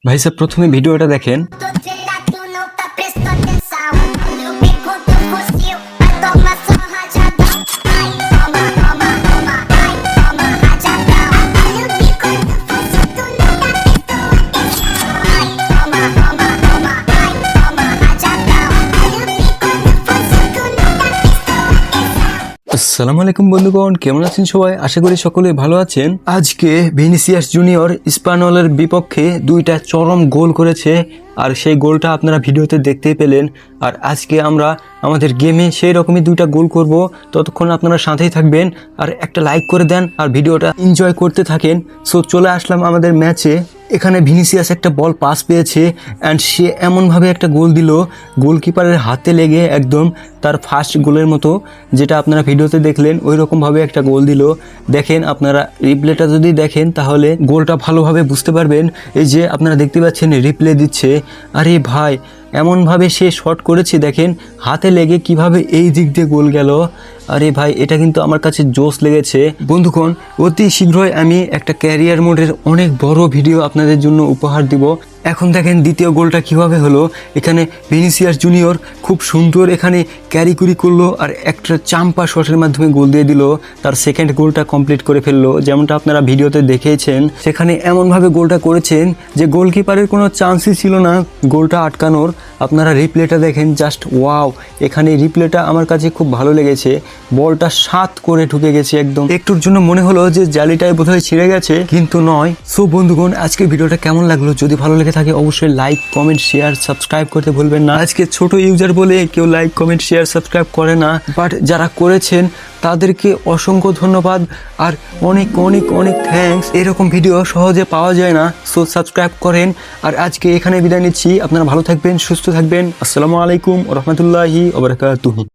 ভাই সাহেব প্রথমে ভিডিওটা দেখেন। আসসালামু আলাইকুম বন্ধুগণ, কেমন আছেন সবাই? আশা করি সকলে ভালো আছেন। আজকে ভিনিসিয়াস জুনিয়র স্পানলের বিপক্ষে দুইটা চরম গোল করেছে, আর সেই গোলটা আপনারা ভিডিওতে দেখতেই পেলেন। আর আজকে আমরা আমাদের গেমে সেই রকমই দুইটা গোল করব। ততক্ষণ আপনারা সাথেই থাকবেন আর একটা লাইক করে দেন আর ভিডিওটা এনজয় করতে থাকেন। সো চলে আসলাম আমাদের ম্যাচে। এখানে ভিনিসিয়াস একটা বল পাস পেয়েছে অ্যান্ড সে এমনভাবে একটা গোল দিল, গোলকিপারের হাতে লেগে একদম তার ফার্স্ট গোলের মতো, যেটা আপনারা ভিডিওতে দেখলেন ওই রকমভাবে একটা গোল দিল। দেখেন, আপনারা রিপ্লেটা যদি দেখেন তাহলে গোলটা ভালোভাবে বুঝতে পারবেন। এই যে আপনারা দেখতে পাচ্ছেন রিপ্লে দিচ্ছে। আরে ভাই, এমনভাবে সে শট করেছে, দেখেন হাতে লেগে কিভাবে এই দিক দিয়ে গোল গেল। আরে ভাই, এটা কিন্তু আমার কাছে জোশ লেগেছে। বন্ধুগণ, অতি শীঘ্রই আমি একটা ক্যারিয়ার মোডের অনেক বড় ভিডিও আপনাদের জন্য উপহার দিব। এখন দেখেন দ্বিতীয় গোলটা কিভাবে হলো। এখানে ভিনিসিয়াস জুনিয়র খুব সুন্দর এখানে ক্যারি করলো আর একটা চাম্পা শটের মাধ্যমে গোল দিয়ে দিল। তার সেকেন্ড গোলটা কমপ্লিট করে ফেললো, যেমনটা আপনারা ভিডিওতে দেখেছেন। সেখানে এমনভাবে গোলটা করেছেন যে গোলকিপারের কোনো চান্সই ছিল না গোলটা আটকানোর। আপনারা রিপ্লেটা দেখেন, জাস্ট ওয়াও। এখানে রিপ্লেটা আমার কাছে খুব ভালো লেগেছে। বলটা সাত করে ঢুকে গেছে একদম। একটুর জন্য মনে হলো যে জালিটাই বোধহয় ছিঁড়ে গেছে, কিন্তু নয়। সো বন্ধুগণ, আজকের ভিডিওটা কেমন লাগলো? যদি ভালো লেগে থাকে অবশ্যই লাইক, কমেন্ট, শেয়ার, সাবস্ক্রাইব করতে ভুলবেন না। আজকে ছোট ইউজার বলে কেউ লাইক, কমেন্ট, শেয়ার, সাবস্ক্রাইব করে না, বাট যারা করেছেন তাদেরকে অসংখ্য ধন্যবাদ আর অনেক অনেক অনেক থ্যাঙ্কস। এরকম ভিডিও সহজে পাওয়া যায় না, সো সাবস্ক্রাইব করেন। আর আজকে এখানে বিদায় নিচ্ছি। আপনারা ভালো থাকবেন, সুস্থ থাকবেন। আসসালামু আলাইকুম ওয়া রাহমাতুল্লাহি ওয়া বারাকাতুহু।